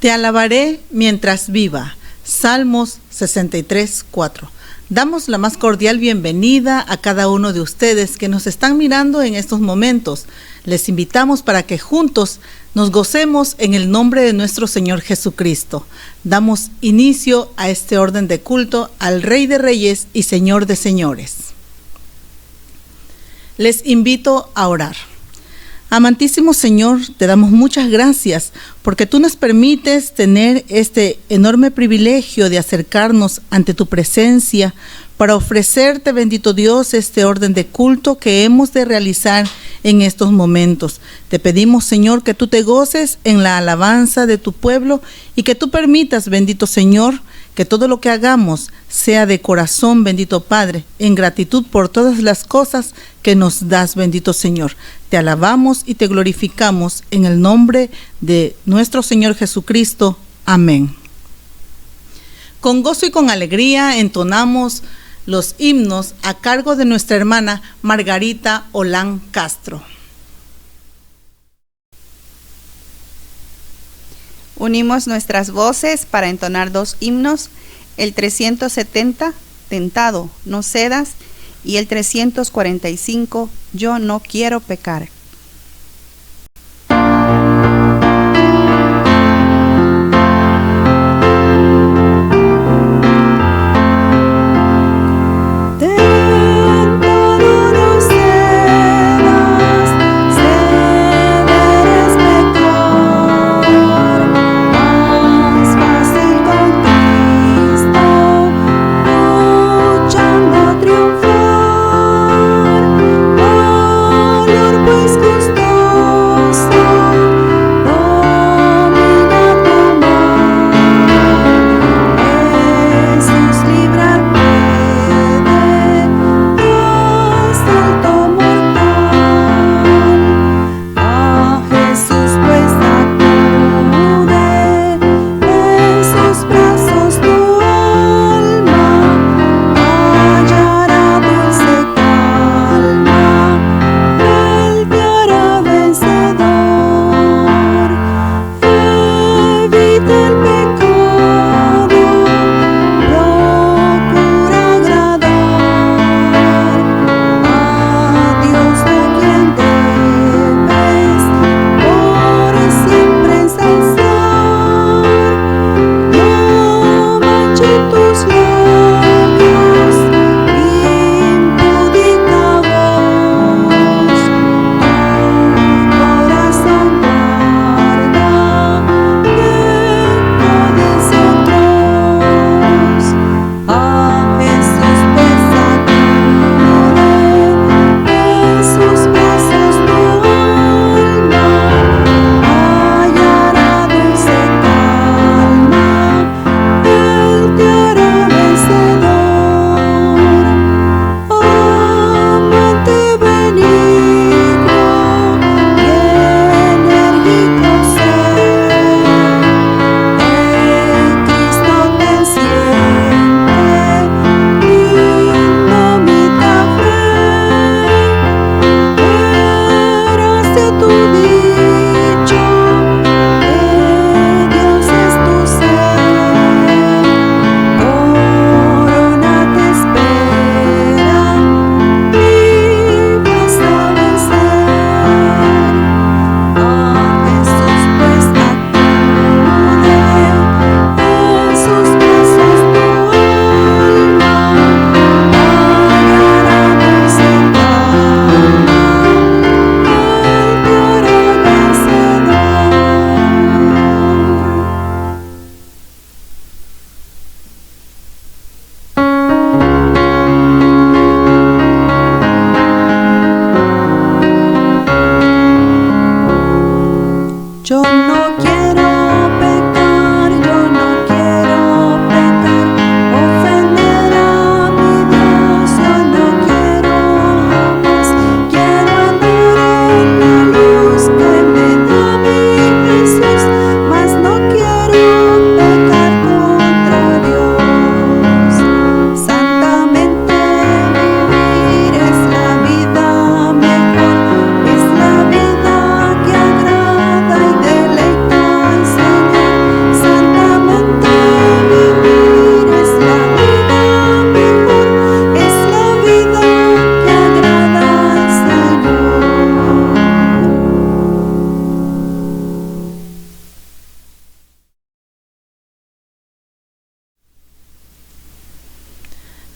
Te alabaré mientras viva. Salmos 63:4. Damos la más cordial bienvenida a cada uno de ustedes que nos están mirando en estos momentos. Les invitamos para que juntos nos gocemos en el nombre de nuestro Señor Jesucristo. Damos inicio a este orden de culto al Rey de Reyes y Señor de Señores. Les invito a orar. Amantísimo Señor, te damos muchas gracias porque tú nos permites tener este enorme privilegio de acercarnos ante tu presencia para ofrecerte, bendito Dios, este orden de culto que hemos de realizar en estos momentos. Te pedimos, Señor, que tú te goces en la alabanza de tu pueblo y que tú permitas, bendito Señor, que todo lo que hagamos sea de corazón, bendito Padre, en gratitud por todas las cosas que nos das, bendito Señor. Te alabamos y te glorificamos en el nombre de nuestro Señor Jesucristo. Amén. Con gozo y con alegría entonamos los himnos a cargo de nuestra hermana Margarita Olán Castro. Unimos nuestras voces para entonar dos himnos, el 370, Tentado, no cedas, y el 345, Yo no quiero pecar. Pues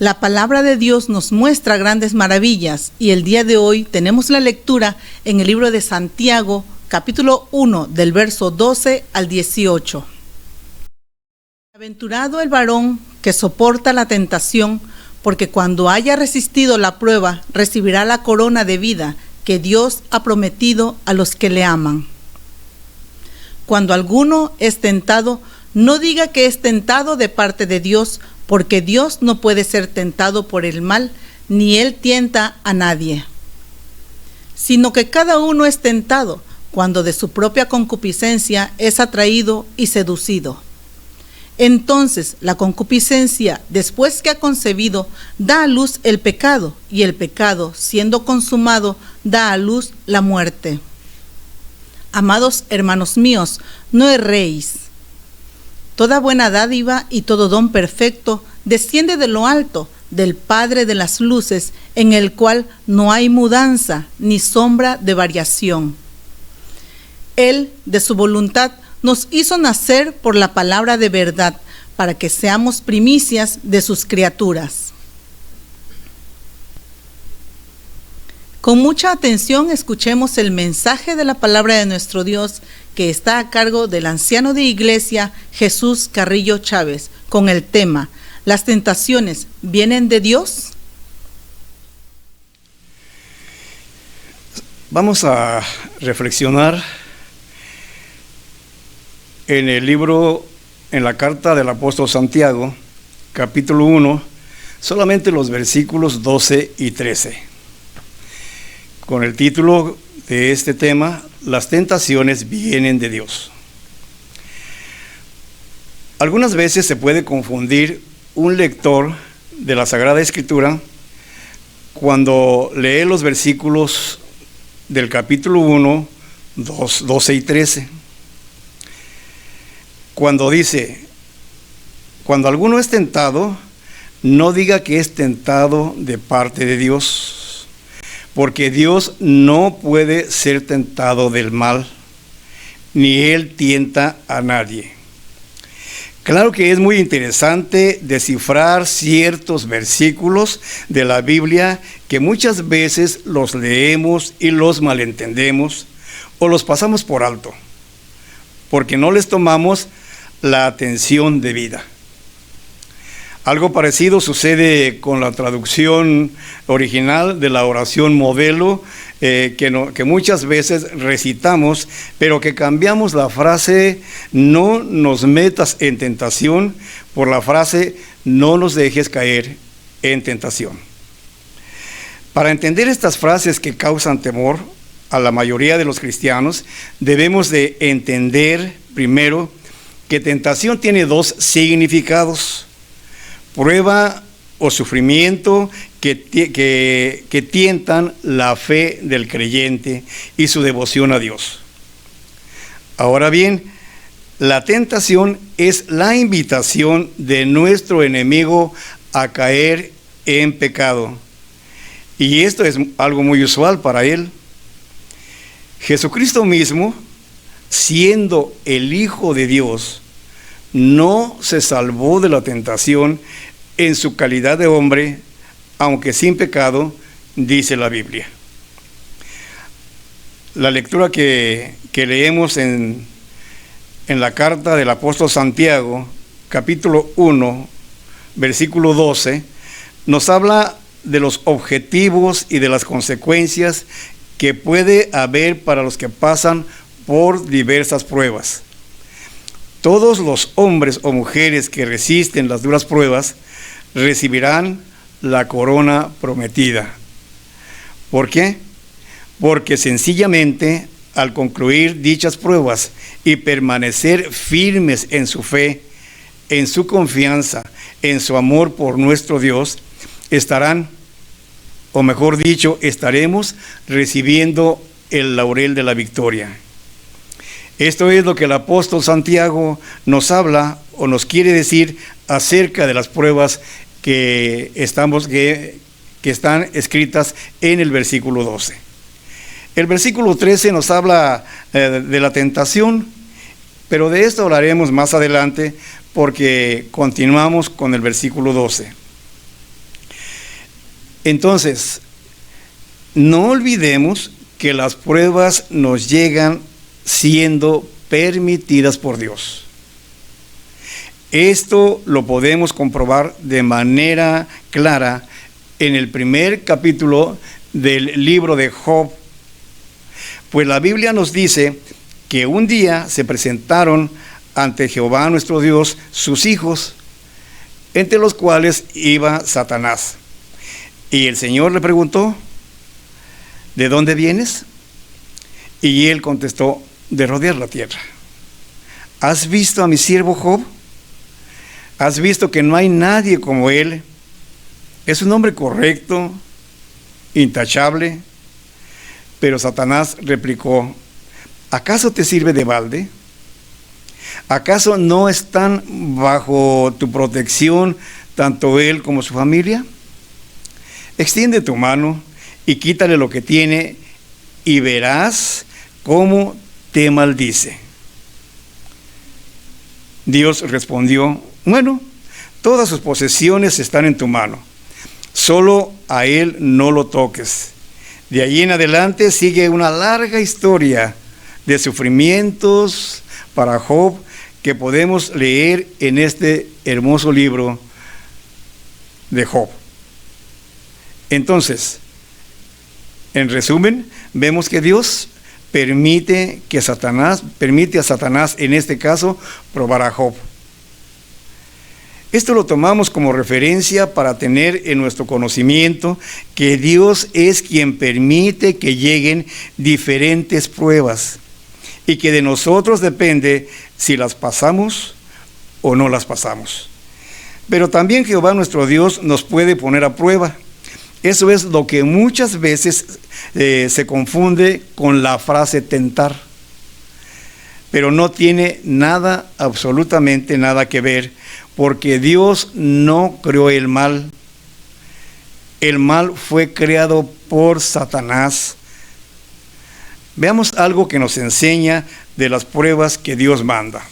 La palabra de Dios nos muestra grandes maravillas y el día de hoy tenemos la lectura en el libro de Santiago, capítulo 1, del verso 12 al 18. Aventurado el varón que soporta la tentación, porque cuando haya resistido la prueba, recibirá la corona de vida que Dios ha prometido a los que le aman. Cuando alguno es tentado, no diga que es tentado de parte de Dios, porque Dios no puede ser tentado por el mal, ni Él tienta a nadie. Sino que cada uno es tentado cuando de su propia concupiscencia es atraído y seducido. Entonces la concupiscencia, después que ha concebido, da a luz el pecado, y el pecado, siendo consumado, da a luz la muerte. Amados hermanos míos, no erréis. Toda buena dádiva y todo don perfecto desciende de lo alto, del Padre de las luces, en el cual no hay mudanza ni sombra de variación. Él, de su voluntad, nos hizo nacer por la palabra de verdad, para que seamos primicias de sus criaturas. Con mucha atención escuchemos el mensaje de la palabra de nuestro Dios, que está a cargo del anciano de iglesia Jesús Carrillo Chávez, con el tema: ¿las tentaciones vienen de Dios? Vamos a reflexionar en el libro, en la carta del apóstol Santiago, capítulo 1, solamente los versículos 12 y 13, con el título de este tema: las tentaciones vienen de Dios. Algunas veces se puede confundir un lector de la Sagrada Escritura cuando lee los versículos del capítulo 1, 12 y 13. Cuando dice: cuando alguno es tentado, no diga que es tentado de parte de Dios, porque Dios no puede ser tentado del mal, ni Él tienta a nadie. Claro que es muy interesante descifrar ciertos versículos de la Biblia que muchas veces los leemos y los malentendemos o los pasamos por alto, porque no les tomamos la atención debida. Algo parecido sucede con la traducción original de la oración modelo, que muchas veces recitamos, pero que cambiamos la frase "no nos metas en tentación" por la frase "no nos dejes caer en tentación". Para entender estas frases que causan temor a la mayoría de los cristianos, debemos de entender primero que tentación tiene dos significados: prueba o sufrimiento que tientan la fe del creyente y su devoción a Dios. Ahora bien, la tentación es la invitación de nuestro enemigo a caer en pecado, y esto es algo muy usual para él. Jesucristo mismo, siendo el Hijo de Dios, no se salvó de la tentación en su calidad de hombre, aunque sin pecado, dice la Biblia. La lectura que leemos en la carta del apóstol Santiago, capítulo 1, versículo 12, nos habla de los objetivos y de las consecuencias que puede haber para los que pasan por diversas pruebas. Todos los hombres o mujeres que resisten las duras pruebas recibirán la corona prometida. ¿Por qué? Porque sencillamente al concluir dichas pruebas y permanecer firmes en su fe, en su confianza, en su amor por nuestro Dios, estarán, o mejor dicho, estaremos recibiendo el laurel de la victoria. Esto es lo que el apóstol Santiago nos habla o nos quiere decir acerca de las pruebas que están escritas en el versículo 12. El versículo 13 nos habla de la tentación, pero de esto hablaremos más adelante porque continuamos con el versículo 12. Entonces, no olvidemos que las pruebas nos llegan siendo permitidas por Dios. Esto lo podemos comprobar de manera clara en el primer capítulo del libro de Job, pues la Biblia nos dice que un día se presentaron ante Jehová nuestro Dios sus hijos, entre los cuales iba Satanás. Y el Señor le preguntó: ¿de dónde vienes? Y él contestó: de rodear la tierra. ¿Has visto a mi siervo Job? ¿Has visto que no hay nadie como él? Es un hombre correcto, intachable. Pero Satanás replicó: ¿acaso te sirve de balde? ¿Acaso no están bajo tu protección tanto él como su familia? Extiende tu mano y quítale lo que tiene, y verás cómo te maldice. Dios respondió: bueno, todas sus posesiones están en tu mano, solo a él no lo toques. De allí en adelante sigue una larga historia de sufrimientos para Job que podemos leer en este hermoso libro de Job. Entonces, en resumen, vemos que Dios permite a Satanás en este caso probar a Job. Esto lo tomamos como referencia para tener en nuestro conocimiento que Dios es quien permite que lleguen diferentes pruebas y que de nosotros depende si las pasamos o no las pasamos. Pero también Jehová nuestro Dios nos puede poner a prueba. Eso es lo que muchas veces se confunde con la frase tentar. Pero no tiene nada, absolutamente nada que ver, porque Dios no creó el mal. El mal fue creado por Satanás. Veamos algo que nos enseña de las pruebas que Dios manda.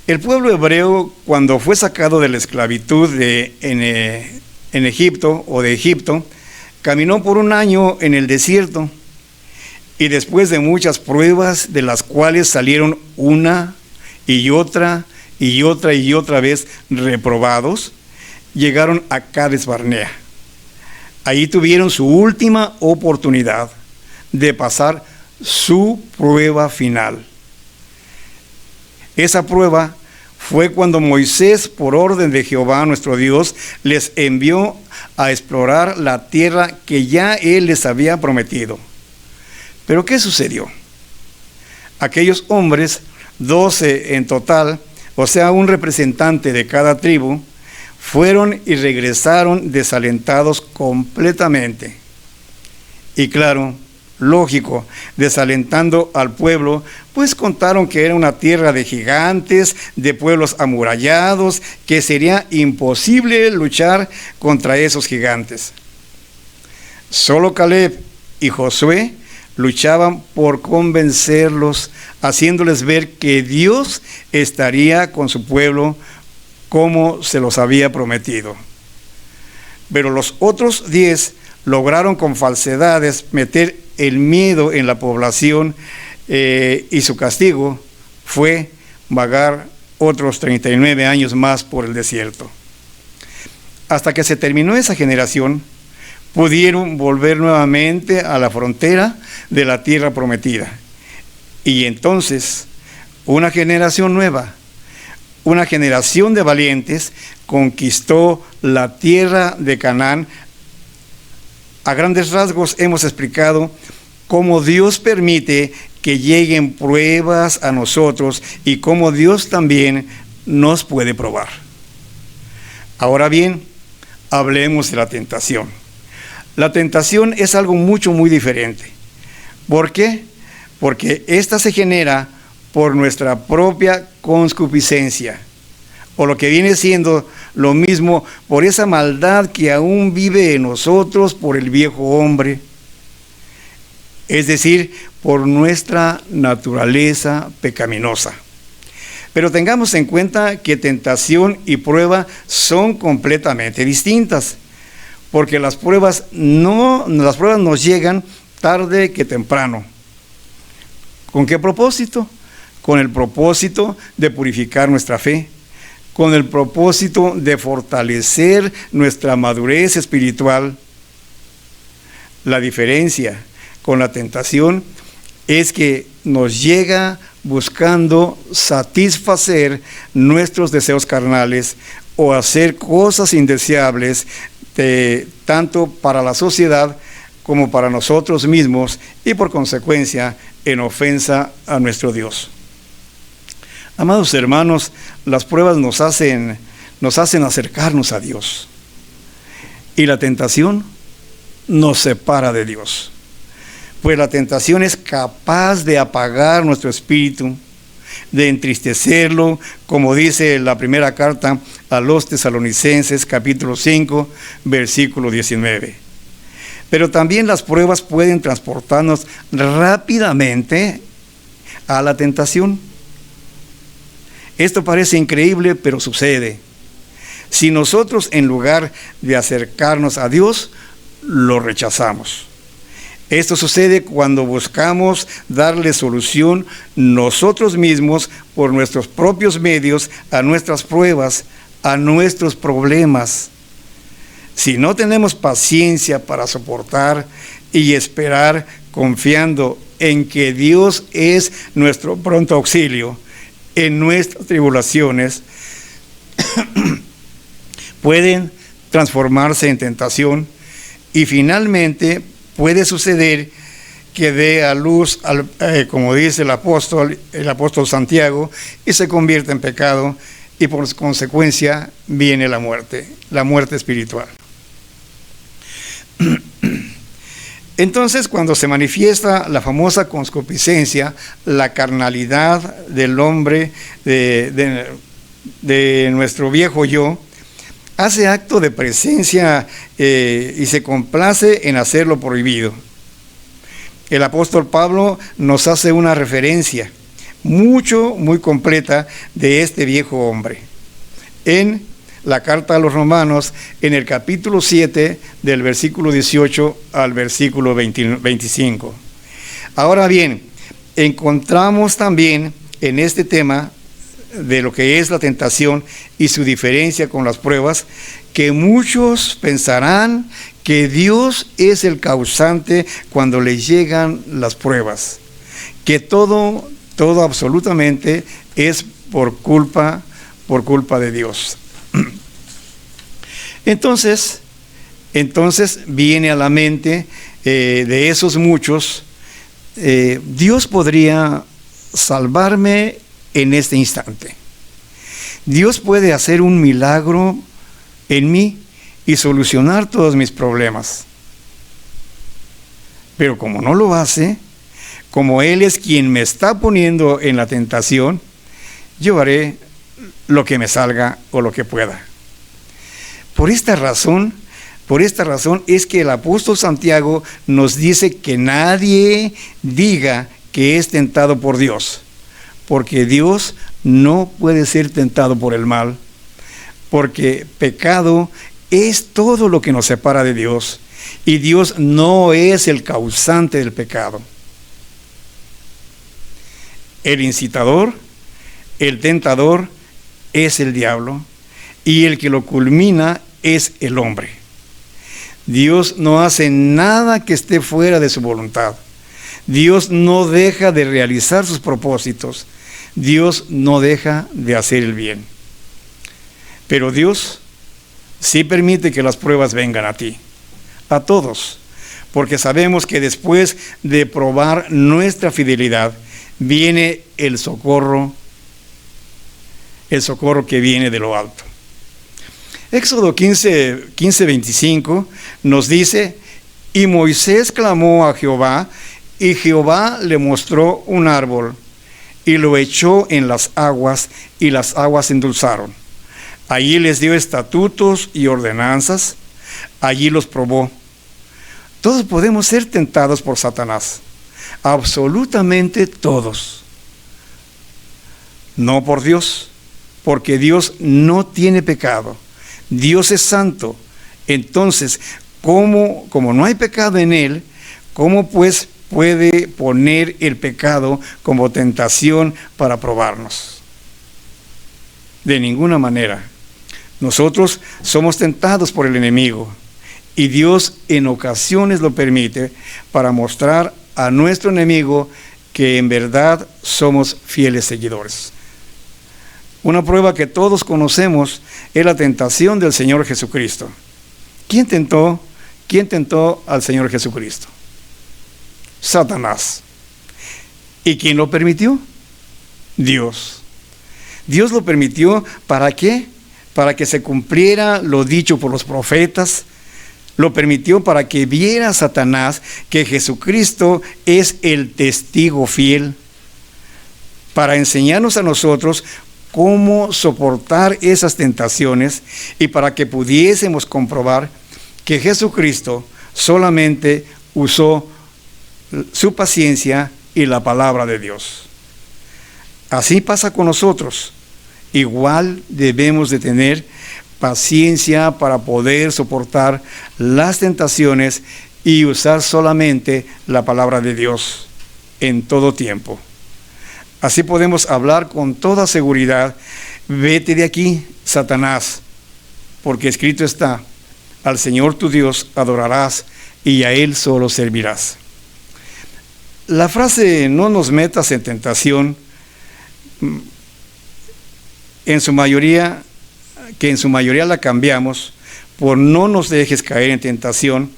El pueblo hebreo, cuando fue sacado de la esclavitud en Egipto o de Egipto, caminó por un año en el desierto, y después de muchas pruebas, de las cuales salieron una y otra y otra y otra vez reprobados, llegaron a Cades Barnea. Ahí tuvieron su última oportunidad de pasar su prueba final. Esa prueba fue cuando Moisés, por orden de Jehová nuestro Dios, les envió a explorar la tierra que ya él les había prometido. ¿Pero qué sucedió? Aquellos hombres, 12 en total, o sea, un representante de cada tribu, fueron y regresaron desalentados completamente. Y claro, lógico, desalentando al pueblo, pues contaron que era una tierra de gigantes, de pueblos amurallados, que sería imposible luchar contra esos gigantes. Solo Caleb y Josué luchaban por convencerlos, haciéndoles ver que Dios estaría con su pueblo como se los había prometido. Pero los otros 10 lograron con falsedades meter el miedo en la población, y su castigo fue vagar otros 39 años más por el desierto. Hasta que se terminó esa generación, pudieron volver nuevamente a la frontera de la tierra prometida. Y entonces, una generación nueva, una generación de valientes, conquistó la tierra de Canaán. A grandes rasgos hemos explicado cómo Dios permite que lleguen pruebas a nosotros y cómo Dios también nos puede probar. Ahora bien, hablemos de la tentación. La tentación es algo muy diferente. ¿Por qué? Porque esta se genera por nuestra propia concupiscencia, o lo que viene siendo lo mismo, por esa maldad que aún vive en nosotros por el viejo hombre, es decir, por nuestra naturaleza pecaminosa. Pero tengamos en cuenta que tentación y prueba son completamente distintas. porque las pruebas nos llegan tarde que temprano. ¿Con qué propósito? Con el propósito de purificar nuestra fe, con el propósito de fortalecer nuestra madurez espiritual. La diferencia con la tentación es que nos llega buscando satisfacer nuestros deseos carnales o hacer cosas indeseables, tanto para la sociedad como para nosotros mismos, y por consecuencia en ofensa a nuestro Dios. Amados hermanos, las pruebas nos hacen acercarnos a Dios, y la tentación nos separa de Dios, pues la tentación es capaz de apagar nuestro espíritu, de entristecerlo, como dice la primera carta a los Tesalonicenses, capítulo 5, versículo 19. Pero también las pruebas pueden transportarnos rápidamente a la tentación. Esto parece increíble, pero sucede. Si nosotros, en lugar de acercarnos a Dios, lo rechazamos. Esto sucede cuando buscamos darle solución nosotros mismos por nuestros propios medios a nuestras pruebas, a nuestros problemas. Si no tenemos paciencia para soportar y esperar confiando en que Dios es nuestro pronto auxilio en nuestras tribulaciones, pueden transformarse en tentación y finalmente puede suceder que dé a luz, como dice el apóstol Santiago, y se convierta en pecado, y por consecuencia viene la muerte espiritual. Entonces, cuando se manifiesta la famosa concupiscencia, la carnalidad del hombre, de nuestro viejo yo, hace acto de presencia y se complace en hacer lo prohibido. El apóstol Pablo nos hace una referencia muy completa de este viejo hombre en la carta a los Romanos, en el capítulo 7, del versículo 18 al versículo 25. Ahora bien, encontramos también en este tema de lo que es la tentación y su diferencia con las pruebas, que muchos pensarán que Dios es el causante cuando les llegan las pruebas, que todo absolutamente es por culpa de Dios. Entonces viene a la mente de esos muchos, Dios podría salvarme en este instante. Dios puede hacer un milagro en mí y solucionar todos mis problemas. Pero como no lo hace, como Él es quien me está poniendo en la tentación, yo haré lo que me salga o lo que pueda. Por esta razón es que el apóstol Santiago nos dice que nadie diga que es tentado por Dios, porque Dios no puede ser tentado por el mal, porque pecado es todo lo que nos separa de Dios, y Dios no es el causante del pecado. El incitador, el tentador, es el diablo, y el que lo culmina es el hombre. Dios no hace nada que esté fuera de su voluntad. Dios no deja de realizar sus propósitos. Dios no deja de hacer el bien. Pero Dios sí permite que las pruebas vengan a ti, a todos, porque sabemos que después de probar nuestra fidelidad, viene el socorro que viene de lo alto. Éxodo 15:25 nos dice: y Moisés clamó a Jehová, y Jehová le mostró un árbol, y lo echó en las aguas, y las aguas se endulzaron. Allí les dio estatutos y ordenanzas, allí los probó. Todos podemos ser tentados por Satanás, absolutamente todos. No por Dios, porque Dios no tiene pecado. Dios es santo Entonces, como no hay pecado en él, ¿cómo pues puede poner el pecado como tentación para probarnos? De ninguna manera. Nosotros somos tentados por el enemigo y Dios en ocasiones lo permite para mostrar a nuestro enemigo que en verdad somos fieles seguidores. Una prueba que todos conocemos es la tentación del Señor Jesucristo. ¿Quién tentó al Señor Jesucristo? Satanás. ¿Y quién lo permitió? Dios. Dios lo permitió, ¿para qué? Para que se cumpliera lo dicho por los profetas. Lo permitió para que viera Satanás que Jesucristo es el testigo fiel, para enseñarnos a nosotros cómo soportar esas tentaciones y para que pudiésemos comprobar que Jesucristo solamente usó su paciencia y la palabra de Dios. Así pasa con nosotros. Igual debemos de tener paciencia para poder soportar las tentaciones y usar solamente la palabra de Dios en todo tiempo. Así podemos hablar con toda seguridad: vete de aquí, Satanás, porque escrito está: al Señor tu Dios adorarás y a Él solo servirás. La frase "no nos metas en tentación", en su mayoría la cambiamos por "no nos dejes caer en tentación",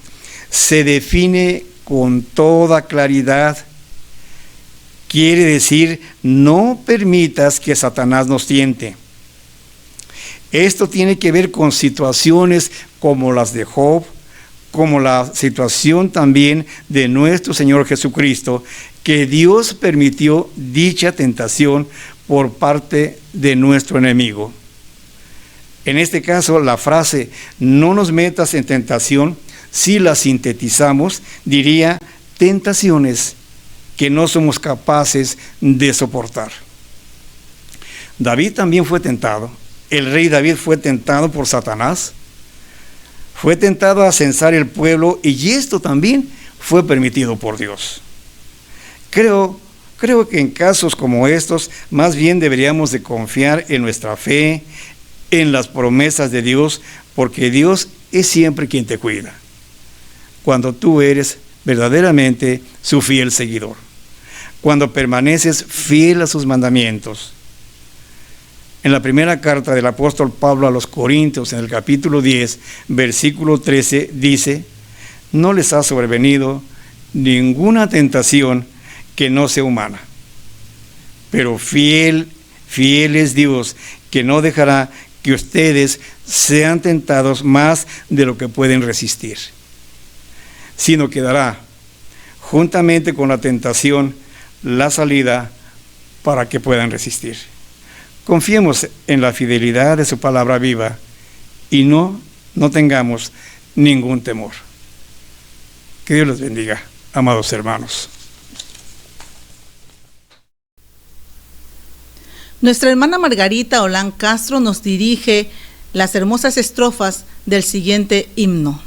se define con toda claridad. Quiere decir, no permitas que Satanás nos tiente. Esto tiene que ver con situaciones como las de Job, como la situación también de nuestro Señor Jesucristo, que Dios permitió dicha tentación por parte de nuestro enemigo. En este caso, la frase "no nos metas en tentación", si la sintetizamos, diría tentaciones que no somos capaces de soportar. David también fue tentado. El rey David fue tentado por Satanás. Fue tentado a censar el pueblo, y esto también fue permitido por Dios. Creo que en casos como estos, más bien deberíamos de confiar en nuestra fe, en las promesas de Dios, porque Dios es siempre quien te cuida, cuando tú eres verdaderamente su fiel seguidor, cuando permaneces fiel a sus mandamientos. En la primera carta del apóstol Pablo a los Corintios, en el capítulo 10, versículo 13, dice: no les ha sobrevenido ninguna tentación que no sea humana, pero fiel es Dios, que no dejará que ustedes sean tentados más de lo que pueden resistir, sino que dará, juntamente con la tentación, la salida para que puedan resistir. Confiemos en la fidelidad de su palabra viva y no tengamos ningún temor. Que Dios los bendiga, amados hermanos. Nuestra hermana Margarita Olán Castro nos dirige las hermosas estrofas del siguiente himno.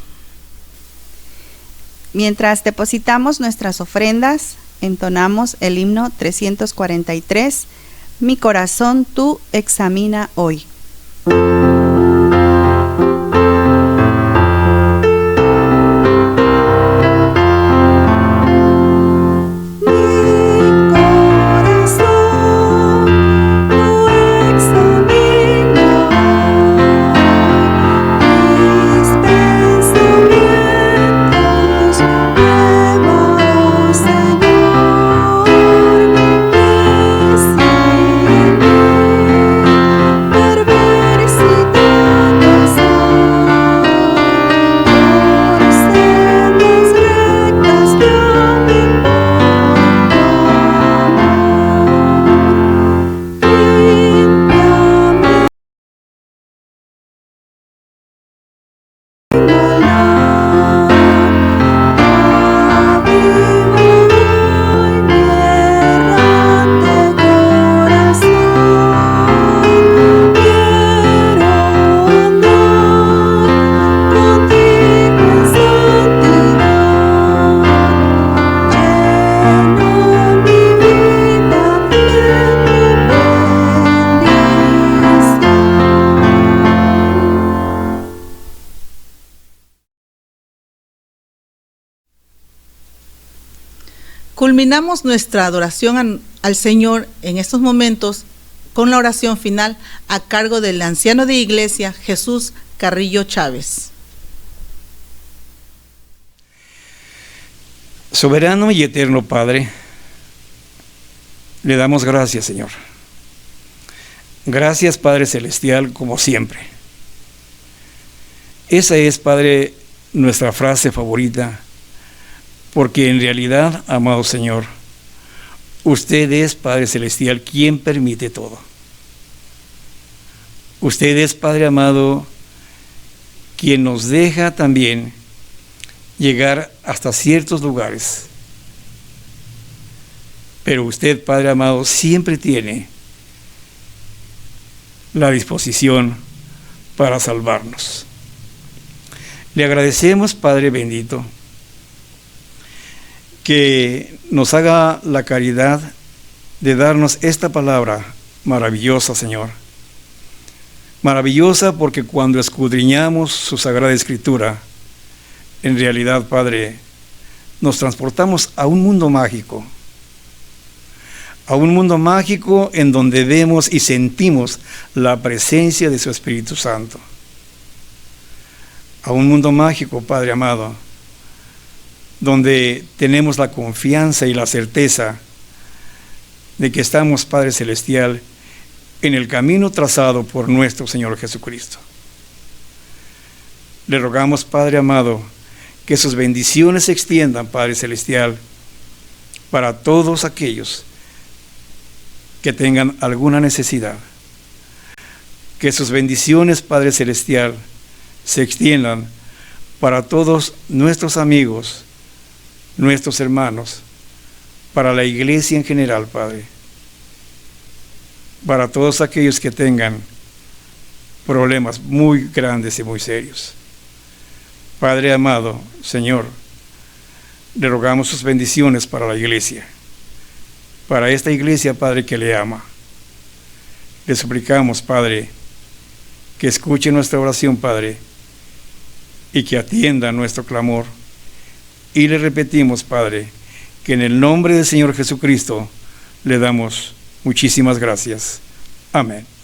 Mientras depositamos nuestras ofrendas, entonamos el himno 343, Mi corazón tú examina hoy. Perversidad Culminamos nuestra adoración al Señor en estos momentos con la oración final a cargo del anciano de iglesia Jesús Carrillo Chávez. Soberano y eterno Padre, le damos gracias, Señor. Gracias, Padre Celestial, como siempre. Esa es, Padre, nuestra frase favorita, porque en realidad, amado Señor, usted es, Padre Celestial, quien permite todo. Usted es, Padre amado, quien nos deja también llegar hasta ciertos lugares. Pero usted, Padre amado, siempre tiene la disposición para salvarnos. Le agradecemos, Padre bendito, que nos haga la caridad de darnos esta palabra maravillosa, Señor. Maravillosa porque cuando escudriñamos su Sagrada Escritura, en realidad, Padre, nos transportamos a un mundo mágico. A un mundo mágico en donde vemos y sentimos la presencia de su Espíritu Santo. A un mundo mágico, Padre amado, donde tenemos la confianza y la certeza de que estamos, Padre Celestial, en el camino trazado por nuestro Señor Jesucristo. Le rogamos, Padre amado, que sus bendiciones se extiendan, Padre Celestial, para todos aquellos que tengan alguna necesidad. Que sus bendiciones, Padre Celestial, se extiendan para todos nuestros amigos, nuestros hermanos, para la iglesia en general, Padre. Para todos aquellos que tengan problemas muy grandes y muy serios. Padre amado, Señor, le rogamos sus bendiciones para la iglesia. Para esta iglesia, Padre, que le ama. Le suplicamos, Padre, que escuche nuestra oración, Padre, y que atienda nuestro clamor. Y le repetimos, Padre, que en el nombre del Señor Jesucristo le damos muchísimas gracias. Amén.